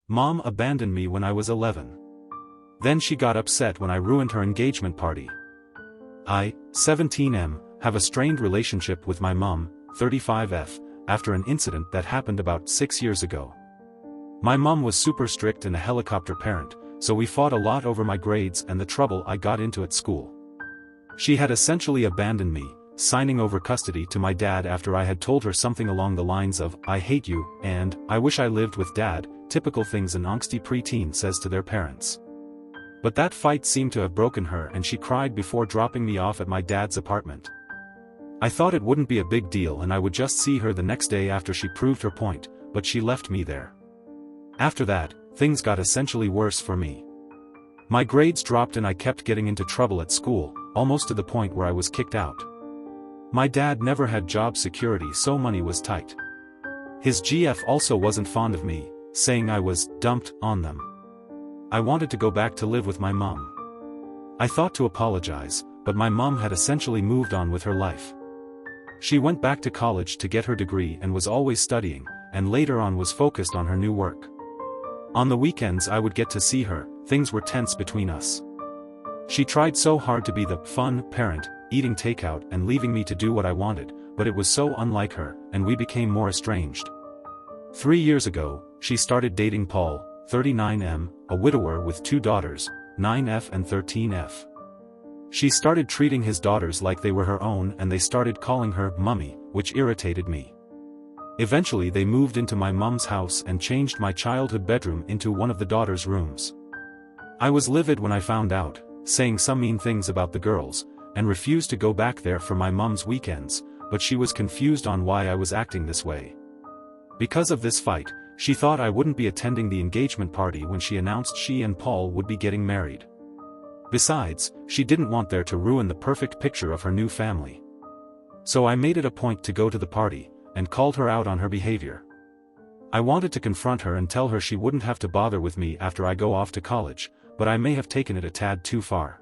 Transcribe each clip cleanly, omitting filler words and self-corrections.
Mom abandoned me when I was 11. Then she got upset when I ruined her engagement party. I, 17M, have a strained relationship with my mom, 35F, after an incident that happened about 6 years ago. My mom was super strict and a helicopter parent, so we fought a lot over my grades and the trouble I got into at school. She had essentially abandoned me, signing over custody to my dad after I had told her something along the lines of, "I hate you," and, "I wish I lived with dad," typical things an angsty preteen says to their parents. But that fight seemed to have broken her and she cried before dropping me off at my dad's apartment. I thought it wouldn't be a big deal and I would just see her the next day after she proved her point, but she left me there. After that, things got essentially worse for me. My grades dropped and I kept getting into trouble at school, almost to the point where I was kicked out. My dad never had job security, so money was tight. His GF also wasn't fond of me, saying I was dumped on them. I wanted to go back to live with my mom. I thought to apologize, but my mom had essentially moved on with her life. She went back to college to get her degree and was always studying, and later on was focused on her new work. On the weekends I would get to see her. Things were tense between us. She tried so hard to be the fun parent, eating takeout and leaving me to do what I wanted, but it was so unlike her, and we became more estranged. 3 years ago, she started dating Paul, 39M, a widower with 2 daughters, 9F and 13F. She started treating his daughters like they were her own and they started calling her Mummy, which irritated me. Eventually they moved into my mom's house and changed my childhood bedroom into one of the daughters' rooms. I was livid when I found out, saying some mean things about the girls, and refused to go back there for my mom's weekends, but she was confused on why I was acting this way. Because of this fight, she thought I wouldn't be attending the engagement party when she announced she and Paul would be getting married. Besides, she didn't want there to ruin the perfect picture of her new family. So I made it a point to go to the party, and called her out on her behavior. I wanted to confront her and tell her she wouldn't have to bother with me after I go off to college, but I may have taken it a tad too far.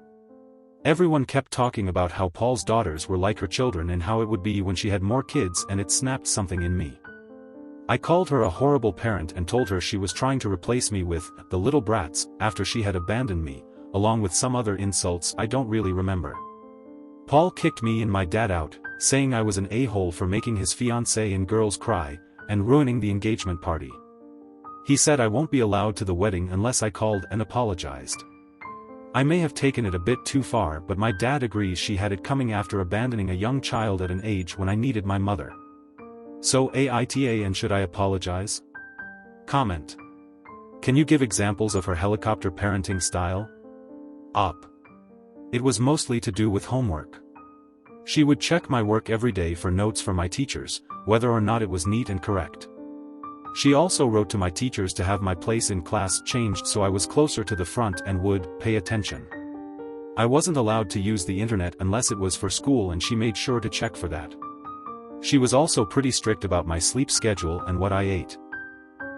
Everyone kept talking about how Paul's daughters were like her children and how it would be when she had more kids, and it snapped something in me. I called her a horrible parent and told her she was trying to replace me with the little brats after she had abandoned me, along with some other insults I don't really remember. Paul kicked me and my dad out, saying I was an a-hole for making his fiancée and girls cry, and ruining the engagement party. He said I won't be allowed to the wedding unless I called and apologized. I may have taken it a bit too far, but my dad agrees she had it coming after abandoning a young child at an age when I needed my mother. So AITA, and should I apologize? Comment. Can you give examples of her helicopter parenting style? Op. It was mostly to do with homework. She would check my work every day for notes from my teachers, whether or not it was neat and correct. She also wrote to my teachers to have my place in class changed so I was closer to the front and would pay attention. I wasn't allowed to use the internet unless it was for school, and she made sure to check for that. She was also pretty strict about my sleep schedule and what I ate.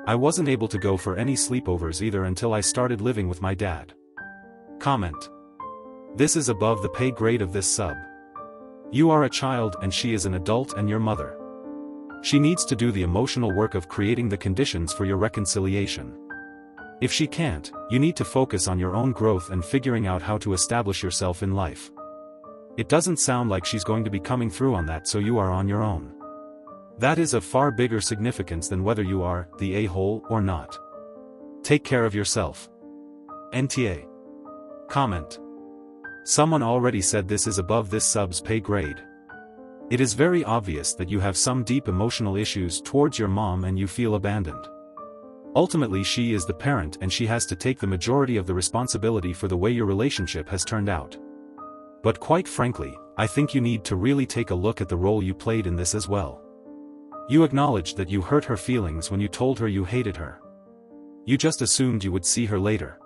I wasn't able to go for any sleepovers either until I started living with my dad. Comment. This is above the pay grade of this sub. You are a child and she is an adult and your mother. She needs to do the emotional work of creating the conditions for your reconciliation. If she can't, you need to focus on your own growth and figuring out how to establish yourself in life. It doesn't sound like she's going to be coming through on that, so you are on your own. That is of far bigger significance than whether you are the a-hole or not. Take care of yourself. NTA. Comment. Someone already said this is above this sub's pay grade. It is very obvious that you have some deep emotional issues towards your mom and you feel abandoned. Ultimately, she is the parent and she has to take the majority of the responsibility for the way your relationship has turned out. But quite frankly, I think you need to really take a look at the role you played in this as well. You acknowledged that you hurt her feelings when you told her you hated her. You just assumed you would see her later.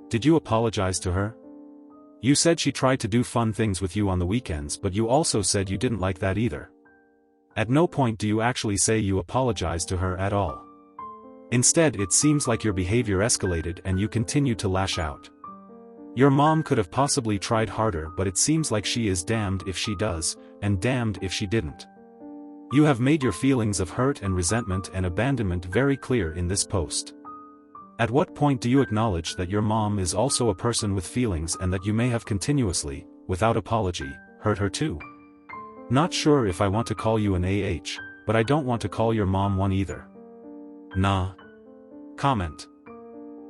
Did you apologize to her? You said she tried to do fun things with you on the weekends, but you also said you didn't like that either. At no point do you actually say you apologized to her at all. Instead, it seems like your behavior escalated and you continued to lash out. Your mom could have possibly tried harder, but it seems like she is damned if she does, and damned if she didn't. You have made your feelings of hurt and resentment and abandonment very clear in this post. At what point do you acknowledge that your mom is also a person with feelings and that you may have continuously, without apology, hurt her too? Not sure if I want to call you an AH, but I don't want to call your mom one either. Nah. Comment.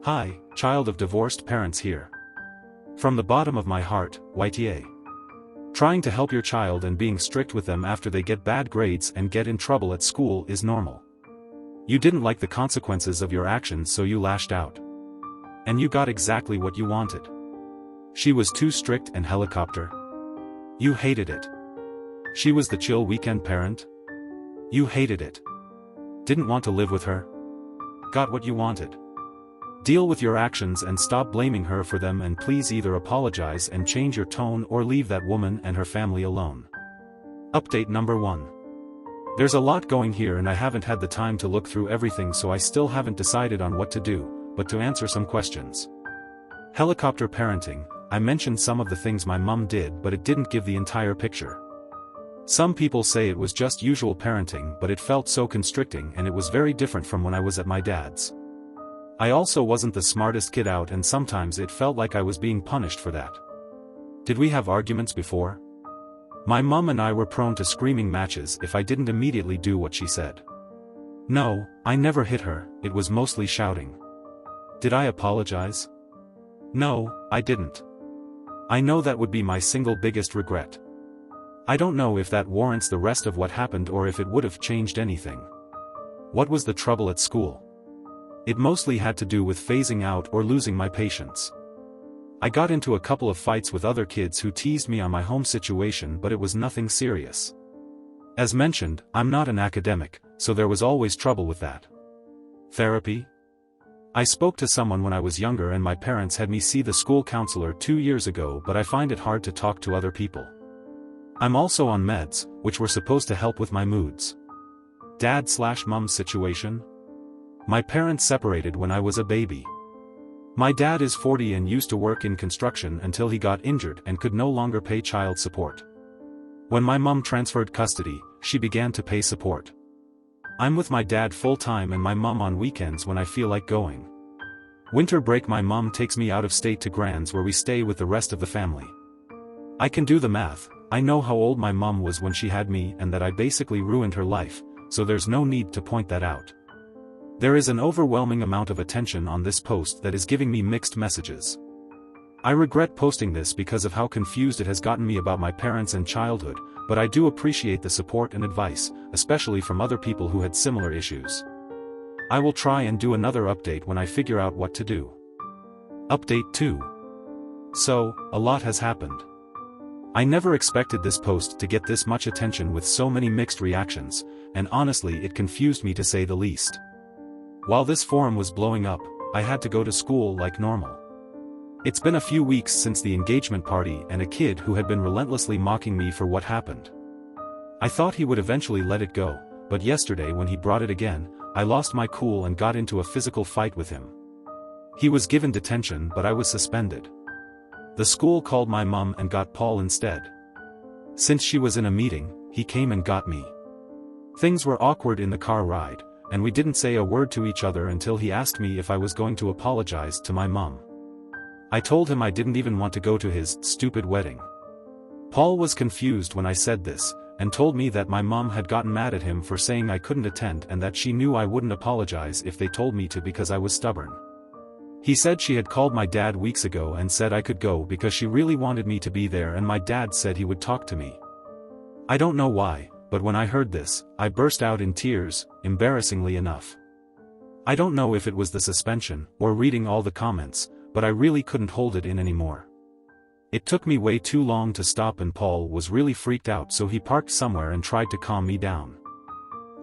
Hi, child of divorced parents here. From the bottom of my heart, YTA. Trying to help your child and being strict with them after they get bad grades and get in trouble at school is normal. You didn't like the consequences of your actions, so you lashed out. And you got exactly what you wanted. She was too strict and helicopter. You hated it. She was the chill weekend parent. You hated it. Didn't want to live with her. Got what you wanted. Deal with your actions and stop blaming her for them, and please either apologize and change your tone or leave that woman and her family alone. Update number 1. There's a lot going here and I haven't had the time to look through everything, so I still haven't decided on what to do, but to answer some questions. Helicopter parenting, I mentioned some of the things my mum did, but it didn't give the entire picture. Some people say it was just usual parenting, but it felt so constricting and it was very different from when I was at my dad's. I also wasn't the smartest kid out and sometimes it felt like I was being punished for that. Did we have arguments before? My mum and I were prone to screaming matches if I didn't immediately do what she said. No, I never hit her, it was mostly shouting. Did I apologize? No, I didn't. I know that would be my single biggest regret. I don't know if that warrants the rest of what happened or if it would have changed anything. What was the trouble at school? It mostly had to do with phasing out or losing my patience. I got into a couple of fights with other kids who teased me on my home situation, but it was nothing serious. As mentioned, I'm not an academic, so there was always trouble with that. Therapy? I spoke to someone when I was younger and my parents had me see the school counselor 2 years ago, but I find it hard to talk to other people. I'm also on meds, which were supposed to help with my moods. Dad/mom's situation? My parents separated when I was a baby. My dad is 40 and used to work in construction until he got injured and could no longer pay child support. When my mum transferred custody, she began to pay support. I'm with my dad full-time and my mum on weekends when I feel like going. Winter break my mum takes me out of state to Grands where we stay with the rest of the family. I can do the math, I know how old my mum was when she had me and that I basically ruined her life, so there's no need to point that out. There is an overwhelming amount of attention on this post that is giving me mixed messages. I regret posting this because of how confused it has gotten me about my parents and childhood, but I do appreciate the support and advice, especially from other people who had similar issues. I will try and do another update when I figure out what to do. Update 2. So, a lot has happened. I never expected this post to get this much attention with so many mixed reactions, and honestly it confused me to say the least. While this forum was blowing up, I had to go to school like normal. It's been a few weeks since the engagement party and a kid who had been relentlessly mocking me for what happened. I thought he would eventually let it go, but yesterday when he brought it again, I lost my cool and got into a physical fight with him. He was given detention but I was suspended. The school called my mum and got Paul instead. Since she was in a meeting, he came and got me. Things were awkward in the car ride, and we didn't say a word to each other until he asked me if I was going to apologize to my mum. I told him I didn't even want to go to his stupid wedding. Paul was confused when I said this, and told me that my mum had gotten mad at him for saying I couldn't attend and that she knew I wouldn't apologize if they told me to because I was stubborn. He said she had called my dad weeks ago and said I could go because she really wanted me to be there, and my dad said he would talk to me. I don't know why, but when I heard this, I burst out in tears, embarrassingly enough. I don't know if it was the suspension, or reading all the comments, but I really couldn't hold it in anymore. It took me way too long to stop and Paul was really freaked out, so he parked somewhere and tried to calm me down.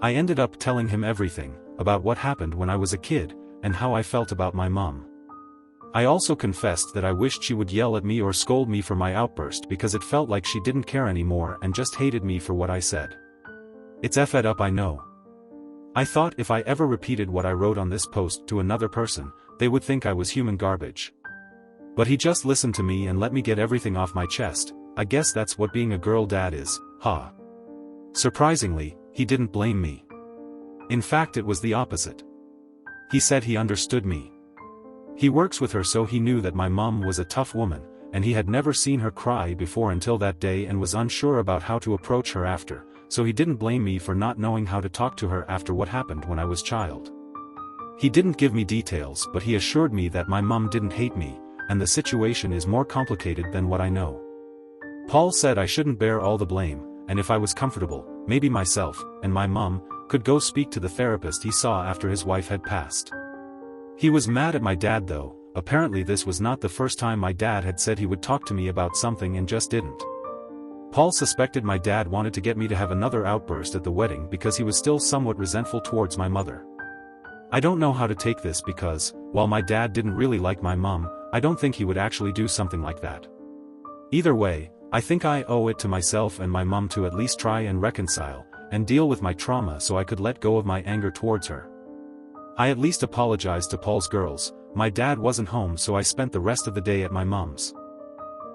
I ended up telling him everything, about what happened when I was a kid, and how I felt about my mum. I also confessed that I wished she would yell at me or scold me for my outburst because it felt like she didn't care anymore and just hated me for what I said. It's effed up, I know. I thought if I ever repeated what I wrote on this post to another person, they would think I was human garbage. But he just listened to me and let me get everything off my chest. I guess that's what being a girl dad is, huh? Surprisingly, he didn't blame me. In fact, it was the opposite. He said he understood me. He works with her, so he knew that my mom was a tough woman, and he had never seen her cry before until that day and was unsure about how to approach her after, so he didn't blame me for not knowing how to talk to her after what happened when I was child. He didn't give me details, but he assured me that my mom didn't hate me, and the situation is more complicated than what I know. Paul said I shouldn't bear all the blame, and if I was comfortable, maybe myself, and my mom, could go speak to the therapist he saw after his wife had passed. He was mad at my dad though. Apparently this was not the first time my dad had said he would talk to me about something and just didn't. Paul suspected my dad wanted to get me to have another outburst at the wedding because he was still somewhat resentful towards my mother. I don't know how to take this because, while my dad didn't really like my mom, I don't think he would actually do something like that. Either way, I think I owe it to myself and my mom to at least try and reconcile, and deal with my trauma so I could let go of my anger towards her. I at least apologized to Paul's girls. My dad wasn't home, so I spent the rest of the day at my mom's.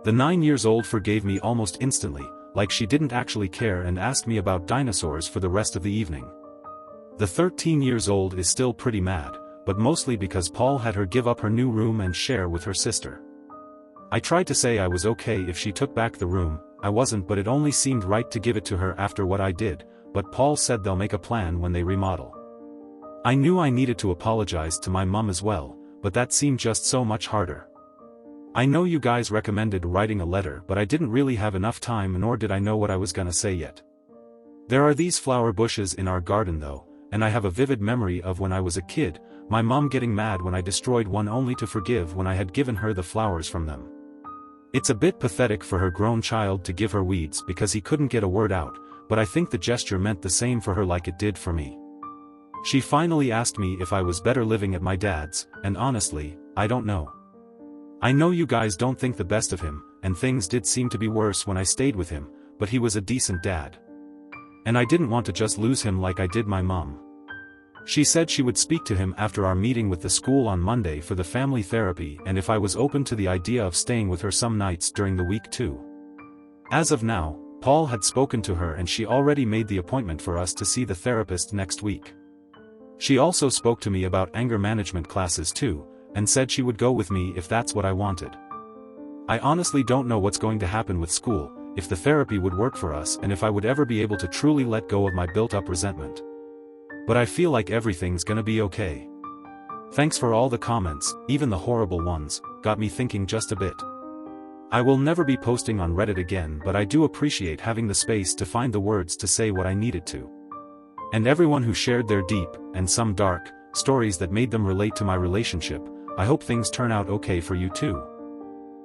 The 9-year-old forgave me almost instantly, like she didn't actually care, and asked me about dinosaurs for the rest of the evening. The 13-year-old is still pretty mad, but mostly because Paul had her give up her new room and share with her sister. I tried to say I was okay if she took back the room. I wasn't, but it only seemed right to give it to her after what I did, but Paul said they'll make a plan when they remodel. I knew I needed to apologize to my mom as well, but that seemed just so much harder. I know you guys recommended writing a letter, but I didn't really have enough time, nor did I know what I was gonna say yet. There are these flower bushes in our garden though, and I have a vivid memory of when I was a kid, my mom getting mad when I destroyed one only to forgive when I had given her the flowers from them. It's a bit pathetic for her grown child to give her weeds because he couldn't get a word out, but I think the gesture meant the same for her like it did for me. She finally asked me if I was better living at my dad's, and honestly, I don't know. I know you guys don't think the best of him, and things did seem to be worse when I stayed with him, but he was a decent dad. And I didn't want to just lose him like I did my mom. She said she would speak to him after our meeting with the school on Monday for the family therapy, and if I was open to the idea of staying with her some nights during the week too. As of now, Paul had spoken to her and she already made the appointment for us to see the therapist next week. She also spoke to me about anger management classes too, and said she would go with me if that's what I wanted. I honestly don't know what's going to happen with school, if the therapy would work for us, and if I would ever be able to truly let go of my built-up resentment. But I feel like everything's gonna be okay. Thanks for all the comments, even the horrible ones, got me thinking just a bit. I will never be posting on Reddit again, but I do appreciate having the space to find the words to say what I needed to. And everyone who shared their deep, and some dark, stories that made them relate to my relationship, I hope things turn out okay for you too.